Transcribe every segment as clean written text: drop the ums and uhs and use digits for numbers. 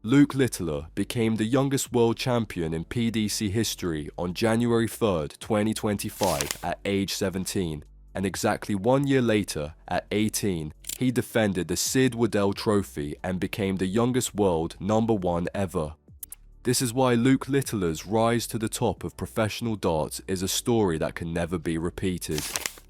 Luke Littler became the youngest world champion in PDC history on January 3rd, 2025 at age 17, and exactly 1 year later, at 18, he defended the Sid Waddell Trophy and became the youngest world #1 ever. This is why Luke Littler's rise to the top of professional darts is a story that can never be repeated.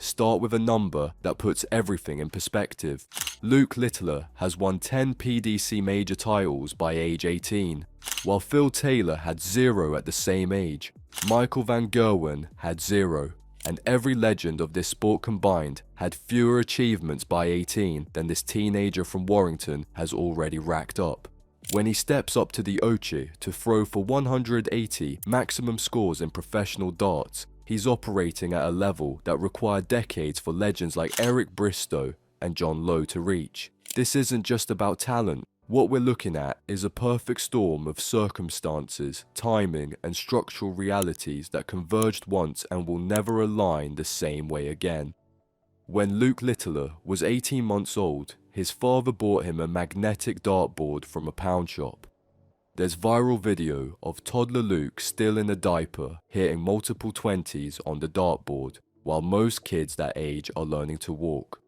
Start with a number that puts everything in perspective. Luke Littler has won 10 PDC major titles by age 18, while Phil Taylor had 0 at the same age. Michael van Gerwen had 0, and every legend of this sport combined had fewer achievements by 18 than this teenager from Warrington has already racked up. When he steps up to the Oche to throw for 180 maximum scores in professional darts, he's operating at a level that required decades for legends like Eric Bristow and John Lowe to reach. This isn't just about talent. What we're looking at is a perfect storm of circumstances, timing, and structural realities that converged once and will never align the same way again. When Luke Littler was 18 months old, his father bought him a magnetic dartboard from a pound shop. There's viral video of toddler Luke still in a diaper hitting multiple 20s on the dartboard, while most kids that age are learning to walk.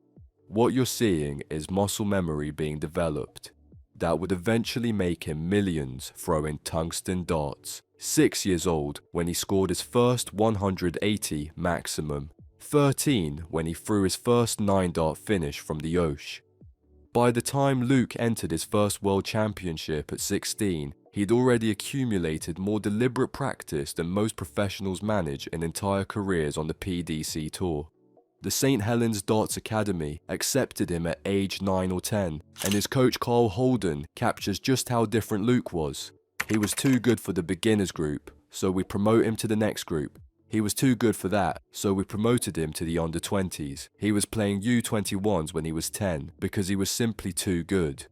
What you're seeing is muscle memory being developed that would eventually make him millions throwing tungsten darts. 6 years old when he scored his first 180 maximum. 13 when he threw his first 9-dart finish from the Oche. By the time Luke entered his first world championship at 16, he'd already accumulated more deliberate practice than most professionals manage in entire careers on the PDC tour. The St. Helens Darts Academy accepted him at age 9 or 10, and his coach Carl Holden captures just how different Luke was. He was too good for the beginners group, so we promote him to the next group. He was too good for that, so we promoted him to the under-20s. He was playing U21s when he was 10 because he was simply too good.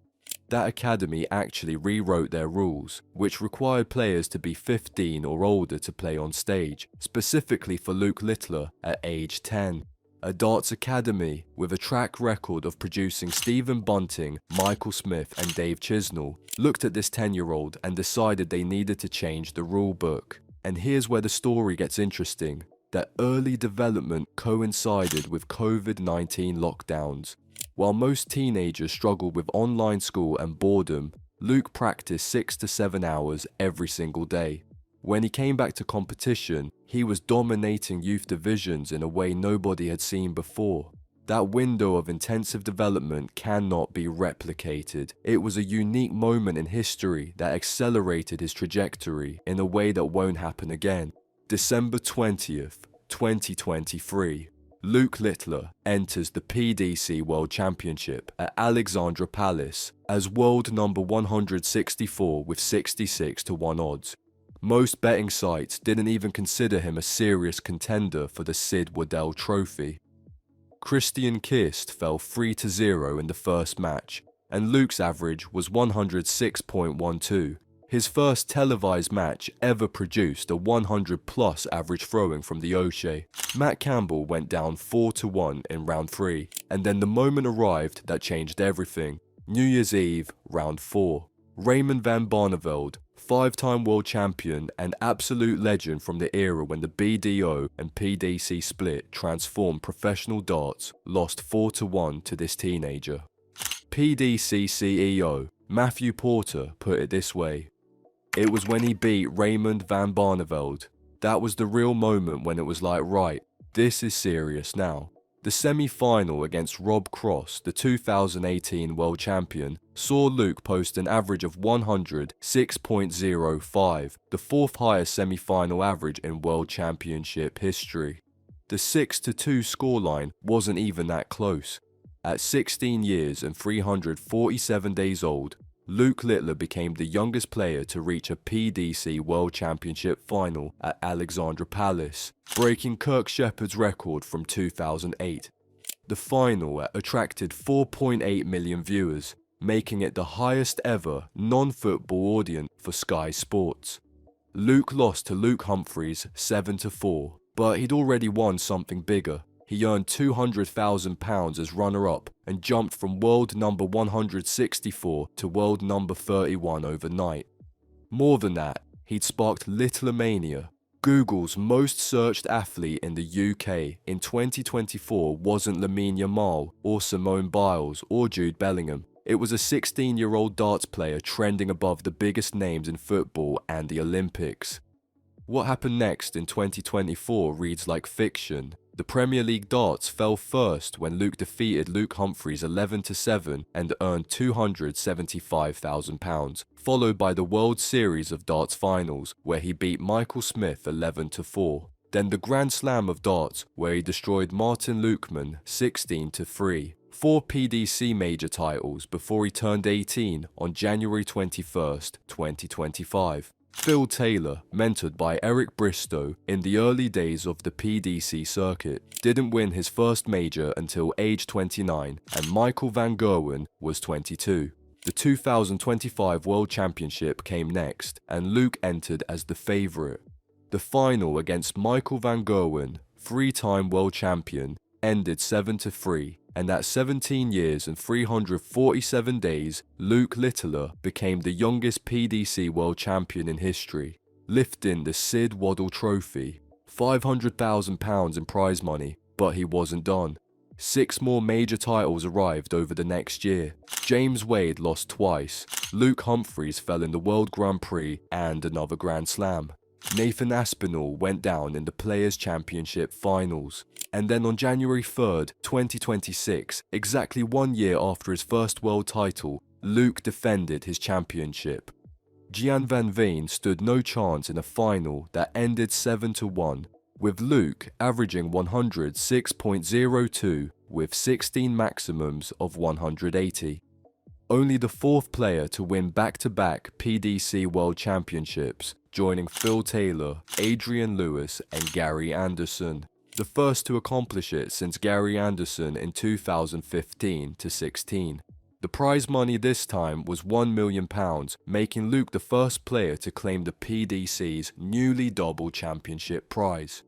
That academy actually rewrote their rules, which required players to be 15 or older to play on stage, specifically for Luke Littler at age 10. A darts academy with a track record of producing Stephen Bunting, Michael Smith and Dave Chisnell looked at this 10-year-old and decided they needed to change the rule book. And here's where the story gets interesting. That early development coincided with COVID-19 lockdowns. While most teenagers struggled with online school and boredom, Luke practiced 6 to 7 hours every single day. When he came back to competition, he was dominating youth divisions in a way nobody had seen before. That window of intensive development cannot be replicated. It was a unique moment in history that accelerated his trajectory in a way that won't happen again. December 20th, 2023. Luke Littler enters the PDC World Championship at Alexandra Palace as world number 164 with 66 to 1 odds. Most betting sites didn't even consider him a serious contender for the Sid Waddell Trophy. Christian Kist fell 3-0 in the first match, and Luke's average was 106.12. His first televised match ever produced a 100+ average throwing from the Oche. Matt Campbell went down 4-1 in round 3, and then the moment arrived that changed everything. New Year's Eve, round 4. Raymond van Barneveld, 5-time world champion and absolute legend from the era when the BDO and PDC split transformed professional darts, lost 4-1 to this teenager. PDC CEO Matthew Porter put it this way: "It was when he beat Raymond van Barneveld. That was the real moment when it was like, right, this is serious now." The semi-final against Rob Cross, the 2018 world champion, saw Luke post an average of 106.05, the 4th highest semi-final average in world championship history. The 6-2 scoreline wasn't even that close. At 16 years and 347 days old, Luke Littler became the youngest player to reach a PDC World Championship final at Alexandra Palace, breaking Kirk Shepherd's record from 2008. The final attracted 4.8 million viewers, making it the highest ever non-football audience for Sky Sports. Luke lost to Humphries 7-4, but he'd already won something bigger. He earned £200,000 as runner-up and jumped from world number 164 to world number 31 overnight. More than that, he'd sparked Littlermania. Google's most searched athlete in the UK in 2024 wasn't Lamine Yamal or Simone Biles or Jude Bellingham. It was a 16-year-old darts player trending above the biggest names in football and the Olympics. What happened next in 2024 reads like fiction. The Premier League darts fell first when Luke defeated Luke Humphries 11-7 and earned £275,000, followed by the World Series of Darts finals, where he beat Michael Smith 11-4. Then the Grand Slam of Darts, where he destroyed Martin Lukeman 16-3. 4 PDC major titles before he turned 18 on January 21st, 2025. Phil Taylor, mentored by Eric Bristow in the early days of the PDC circuit, didn't win his first major until age 29, and Michael van Gerwen was 22. The 2025 World Championship came next, and Luke entered as the favourite. The final against Michael van Gerwen, 3-time world champion, ended 7-3, and at 17 years and 347 days, Luke Littler became the youngest PDC world champion in history, lifting the Sid Waddle Trophy. £500,000 in prize money, but he wasn't done. 6 more major titles arrived over the next year. James Wade lost twice, Luke Humphries fell in the World Grand Prix and another Grand Slam. Nathan Aspinall went down in the Players' Championship finals. And then on January 3rd, 2026, exactly 1 year after his first world title, Luke defended his championship. Gian Van Veen stood no chance in a final that ended 7-1, with Luke averaging 106.02 with 16 maximums of 180. Only the 4th player to win back-to-back PDC World Championships, joining Phil Taylor, Adrian Lewis and Gary Anderson. The first to accomplish it since Gary Anderson in 2015-16. The prize money this time was £1 million, making Luke the first player to claim the PDC's newly double championship prize.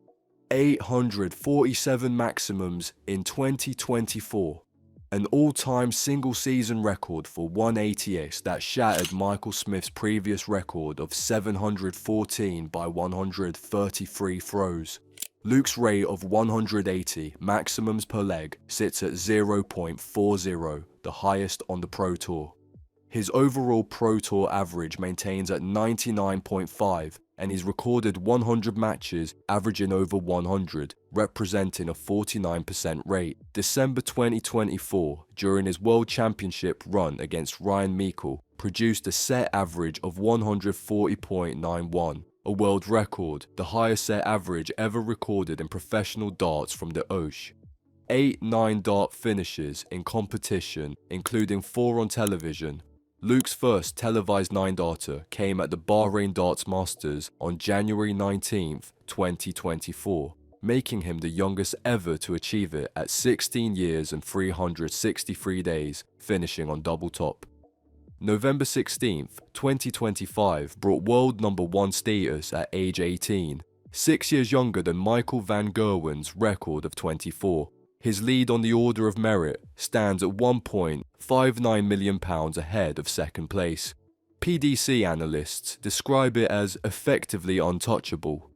847 maximums in 2024. An all-time single-season record for 180th that shattered Michael Smith's previous record of 714 by 133 throws. Luke's rate of 180 maximums per leg sits at 0.40, the highest on the Pro Tour. His overall Pro Tour average maintains at 99.5, and he's recorded 100 matches averaging over 100, representing a 49% rate. December 2024, during his World Championship run against Ryan Meikle, produced a set average of 140.91. A world record, the highest set average ever recorded in professional darts from the Osh. 8 9-dart finishes in competition, including 4 on television. Luke's first televised 9-darter came at the Bahrain Darts Masters on January 19, 2024, making him the youngest ever to achieve it at 16 years and 363 days, finishing on double top. November 16, 2025 brought world number 1 status at age 18, 6 years younger than Michael van Gerwen's record of 24. His lead on the Order of Merit stands at £1.59 million ahead of second place. PDC analysts describe it as effectively untouchable.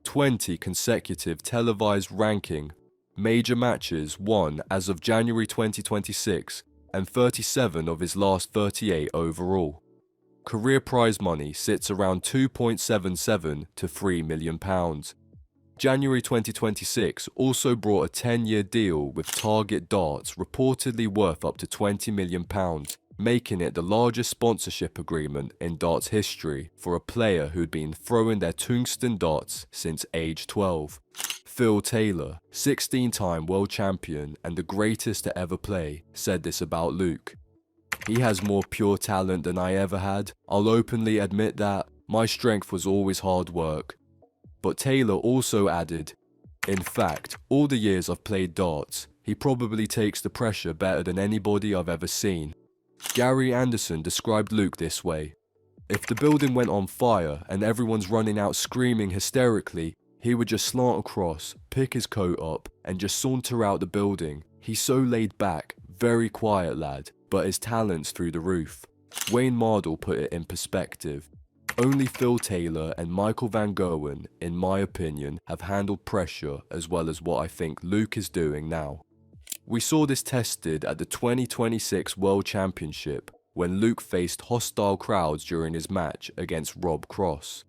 20 consecutive televised ranking, major matches won as of January 2026, and 37 of his last 38 overall. Career prize money sits around £2.77 to £3 million. January 2026 also brought a 10-year deal with Target Darts reportedly worth up to £20 million, making it the largest sponsorship agreement in darts history for a player who'd been throwing their tungsten darts since age 12. Phil Taylor, 16-time world champion and the greatest to ever play, said this about Luke. "He has more pure talent than I ever had. I'll openly admit that. My strength was always hard work." But Taylor also added, "In fact, all the years I've played darts, he probably takes the pressure better than anybody I've ever seen." Gary Anderson described Luke this way: "If the building went on fire and everyone's running out screaming hysterically, He would just slant across, pick his coat up, and just saunter out the building. He's so laid back, very quiet lad, but his talent's through the roof. Wayne Mardle put it in perspective. Only Phil Taylor and Michael Van Gerwen, in my opinion, have handled pressure as well as what I think Luke is doing now. We saw this tested at the 2026 World Championship when Luke faced hostile crowds during his match against Rob Cross.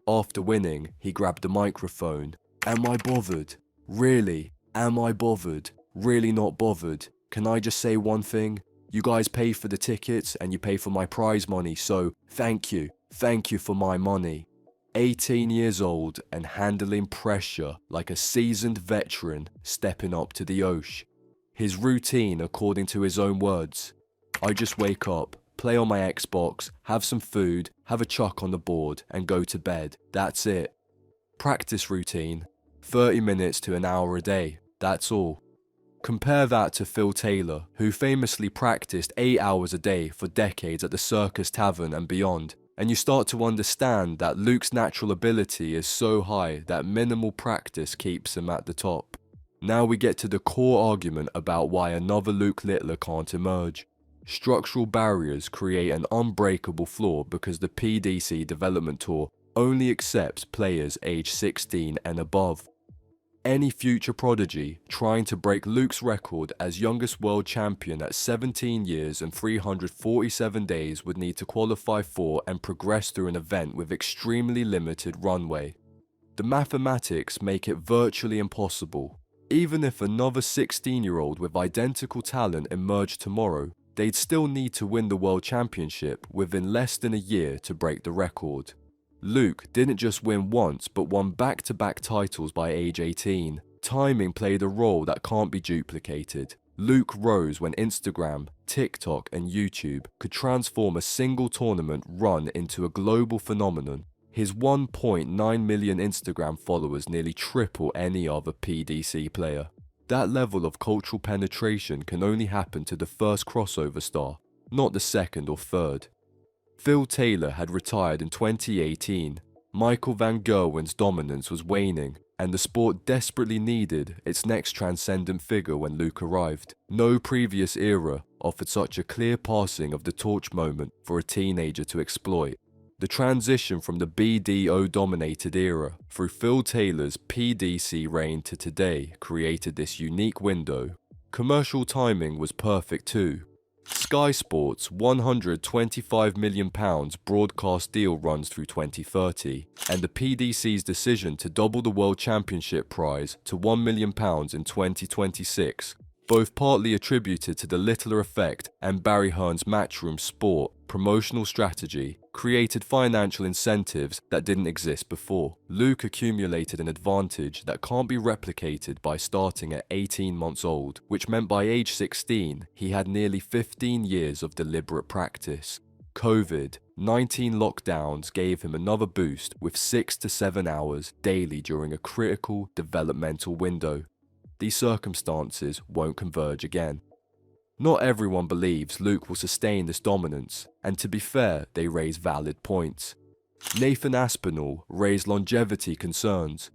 After winning, he grabbed the microphone. Am I bothered? Really? Am I bothered? Really not bothered? Can I just say one thing? You guys pay for the tickets and you pay for my prize money, so thank you. Thank you for my money. 18 years old and handling pressure like a seasoned veteran stepping up to the osh. His routine, according to his own words: I just wake up, play on my Xbox, have some food, have a chuck on the board and go to bed. That's it. Practice routine: 30 minutes to an hour a day. That's all. Compare that to Phil Taylor, who famously practiced 8 hours a day for decades at the Circus Tavern and beyond, and you start to understand that Luke's natural ability is so high that minimal practice keeps him at the top. Now we get to the core argument about why another Luke Littler can't emerge. Structural barriers create an unbreakable flaw because the PDC Development Tour only accepts players aged 16 and above. Any future prodigy trying to break Luke's record as youngest world champion at 17 years and 347 days would need to qualify for and progress through an event with extremely limited runway. The mathematics make it virtually impossible. Even if another 16-year-old with identical talent emerged tomorrow, they'd still need to win the world championship within less than a year to break the record. Luke didn't just win once but won back-to-back titles by age 18. Timing played a role that can't be duplicated. Luke rose when Instagram, TikTok and YouTube could transform a single tournament run into a global phenomenon. His 1.9 million Instagram followers nearly triple any other PDC player. That level of cultural penetration can only happen to the first crossover star, not the second or third. Phil Taylor had retired in 2018. Michael Van Gerwen's dominance was waning, and the sport desperately needed its next transcendent figure when Luke arrived. No previous era offered such a clear passing of the torch moment for a teenager to exploit. The transition from the BDO-dominated era through Phil Taylor's PDC reign to today created this unique window. Commercial timing was perfect too. Sky Sports' £125 million broadcast deal runs through 2030, and the PDC's decision to double the World Championship prize to £1 million in 2026, both partly attributed to the Littler effect and Barry Hearn's Matchroom Sport promotional strategy, created financial incentives that didn't exist before. Luke accumulated an advantage that can't be replicated by starting at 18 months old, which meant by age 16, he had nearly 15 years of deliberate practice. COVID-19 lockdowns gave him another boost with 6 to 7 hours daily during a critical developmental window. These circumstances won't converge again. Not everyone believes Luke will sustain this dominance, and to be fair, they raise valid points. Nathan Aspinall raised longevity concerns.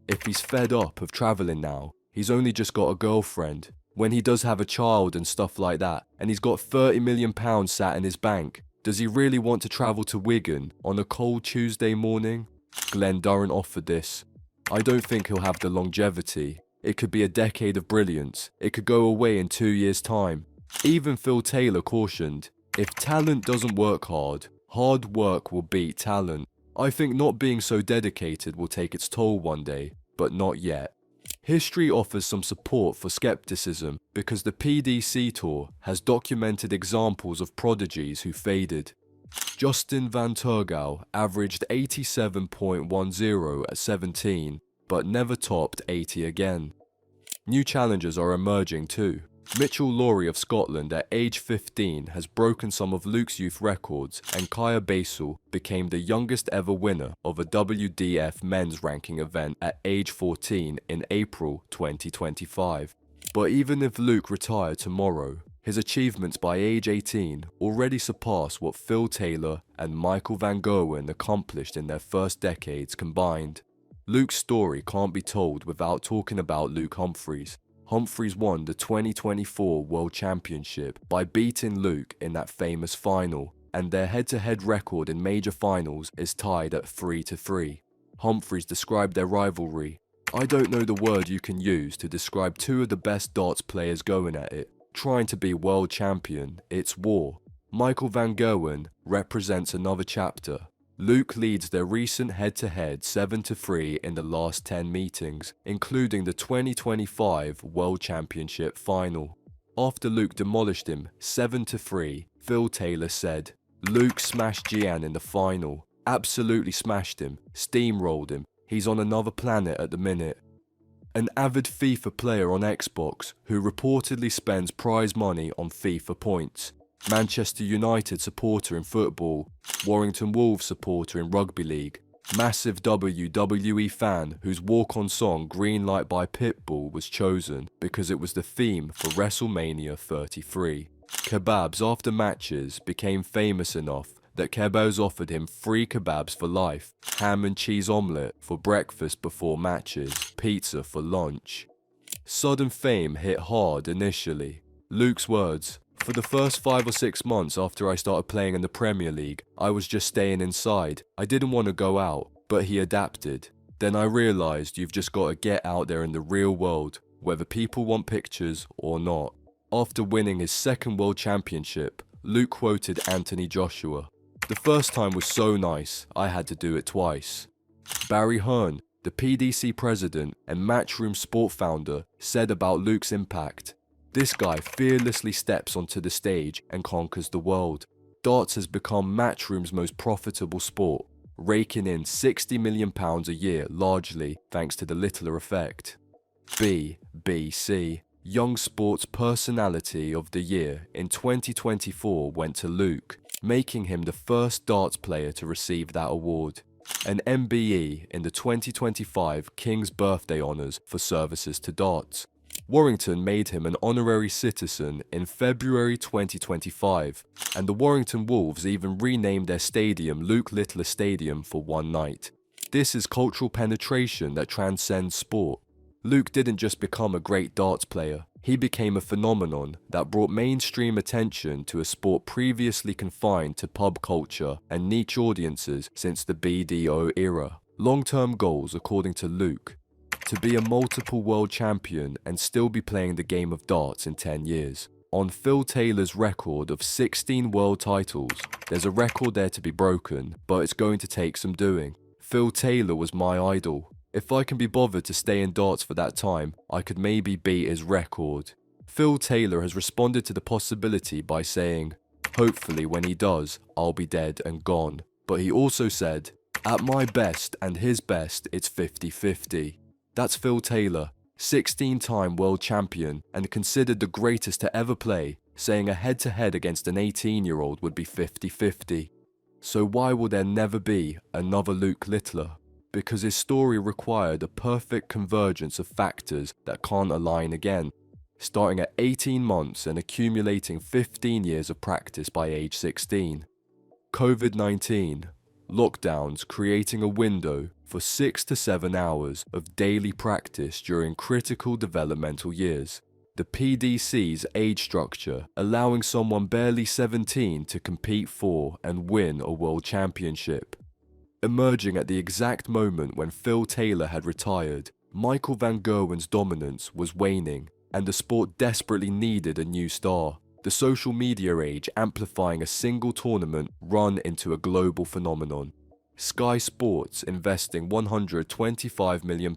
If he's fed up of travelling now, he's only just got a girlfriend. When he does have a child and stuff like that, and he's got £30 million sat in his bank, does he really want to travel to Wigan on a cold Tuesday morning? Glenn Durrant offered this. I don't think he'll have the longevity. It could be a decade of brilliance. It could go away in 2 years' time. Even Phil Taylor cautioned, if talent doesn't work hard, hard work will beat talent. I think not being so dedicated will take its toll one day, but not yet. History offers some support for skepticism because the PDC Tour has documented examples of prodigies who faded. Justin Van Tergouw averaged 87.10 at 17, but never topped 80 again. New challengers are emerging too. Mitchell Lawrie of Scotland at age 15 has broken some of Luke's youth records, and Kaya Basel became the youngest ever winner of a WDF men's ranking event at age 14 in April 2025. But even if Luke retired tomorrow, his achievements by age 18 already surpass what Phil Taylor and Michael Van Gerwen accomplished in their first decades combined. Luke's story can't be told without talking about Luke Humphries. Humphries won the 2024 World Championship by beating Luke in that famous final, and their head-to-head record in major finals is tied at 3-3. Humphries described their rivalry. "I don't know the word you can use to describe two of the best darts players going at it, trying to be world champion. It's war." Michael van Gerwen represents another chapter. Luke leads their recent head-to-head 7-3 in the last 10 meetings, including the 2025 World Championship final. After Luke demolished him 7-3, Phil Taylor said, "Luke smashed Gian in the final. Absolutely smashed him, steamrolled him. He's on another planet at the minute." An avid FIFA player on Xbox who reportedly spends prize money on FIFA points. Manchester United supporter in football, Warrington Wolves supporter in rugby league, massive WWE fan whose walk-on song Green Light by Pitbull was chosen because it was the theme for WrestleMania 33. Kebabs after matches became famous enough that Kebabs offered him free kebabs for life, ham and cheese omelette for breakfast before matches, pizza for lunch. Sudden fame hit hard initially. Luke's words, "For the first 5 or 6 months after I started playing in the Premier League, I was just staying inside. I didn't want to go out," but he adapted. "Then I realized you've just got to get out there in the real world, whether people want pictures or not." After winning his second world championship, Luke quoted Anthony Joshua, "The first time was so nice, I had to do it twice." Barry Hearn, the PDC president and Matchroom Sport founder, said about Luke's impact, "This guy fearlessly steps onto the stage and conquers the world. Darts has become Matchroom's most profitable sport, raking in £60 million a year largely thanks to the Littler effect." BBC Young Sports Personality of the Year in 2024 went to Luke, making him the first darts player to receive that award. An MBE in the 2025 King's Birthday Honours for services to darts. Warrington made him an honorary citizen in February 2025, and the Warrington Wolves even renamed their stadium Luke Littler Stadium for one night. This is cultural penetration that transcends sport. Luke didn't just become a great darts player, he became a phenomenon that brought mainstream attention to a sport previously confined to pub culture and niche audiences since the BDO era. Long-term goals, according to Luke, to be a multiple world champion and still be playing the game of darts in 10 years. On Phil Taylor's record of 16 world titles, there's a record there to be broken, but it's going to take some doing. Phil Taylor was my idol. If I can be bothered to stay in darts for that time, I could maybe beat his record. Phil Taylor has responded to the possibility by saying, "Hopefully when he does, I'll be dead and gone." But he also said, "At my best and his best, it's 50-50. That's Phil Taylor, 16-time world champion and considered the greatest to ever play, saying a head-to-head against an 18-year-old would be 50-50. So why will there never be another Luke Littler? Because his story required a perfect convergence of factors that can't align again, starting at 18 months and accumulating 15 years of practice by age 16. COVID-19, lockdowns creating a window for 6 to 7 hours of daily practice during critical developmental years. The PDC's age structure allowing someone barely 17 to compete for and win a world championship. Emerging at the exact moment when Phil Taylor had retired, Michael van Gerwen's dominance was waning, and the sport desperately needed a new star. The social media age amplifying a single tournament run into a global phenomenon. Sky Sports investing £125 million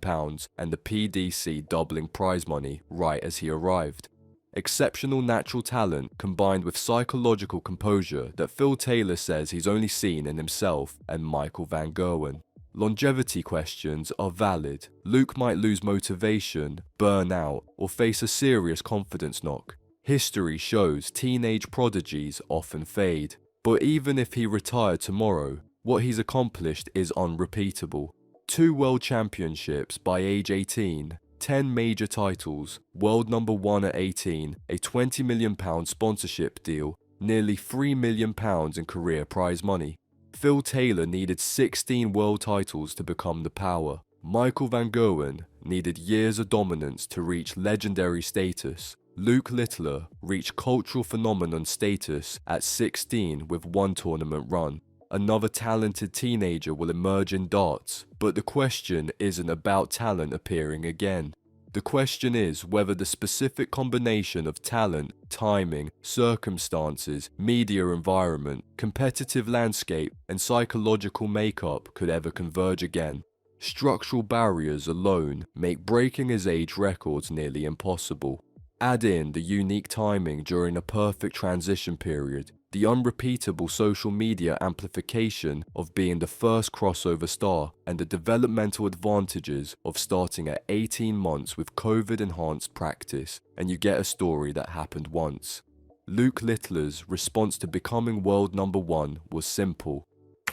and the PDC doubling prize money right as he arrived. Exceptional natural talent combined with psychological composure that Phil Taylor says he's only seen in himself and Michael van Gerwen. Longevity questions are valid. Luke might lose motivation, burn out, or face a serious confidence knock. History shows teenage prodigies often fade. But even if he retired tomorrow, what he's accomplished is unrepeatable. 2 world championships by age 18, 10 major titles, world number 1 at 18, a £20 million sponsorship deal, nearly £3 million in career prize money. Phil Taylor needed 16 world titles to become the power. Michael van Gerwen needed years of dominance to reach legendary status. Luke Littler reached cultural phenomenon status at 16 with one tournament run. Another talented teenager will emerge in darts, but the question isn't about talent appearing again. The question is whether the specific combination of talent, timing, circumstances, media environment, competitive landscape, and psychological makeup could ever converge again. Structural barriers alone make breaking his age records nearly impossible. Add in the unique timing during a perfect transition period, the unrepeatable social media amplification of being the first crossover star, and the developmental advantages of starting at 18 months with COVID-enhanced practice, and you get a story that happened once. Luke Littler's response to becoming world number one was simple.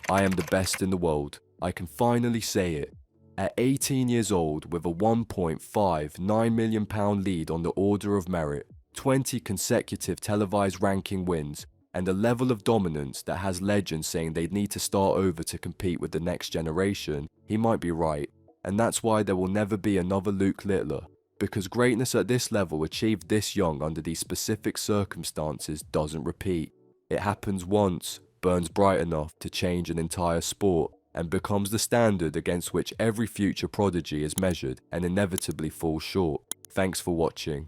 I am the best in the world. I can finally say it. At 18 years old, with a £1.59 million lead on the Order of Merit, 20 consecutive televised ranking wins, and a level of dominance that has legends saying they'd need to start over to compete with the next generation, he might be right. And that's why there will never be another Luke Littler, because greatness at this level achieved this young under these specific circumstances doesn't repeat. It happens once, burns bright enough to change an entire sport, and becomes the standard against which every future prodigy is measured and inevitably falls short. Thanks for watching.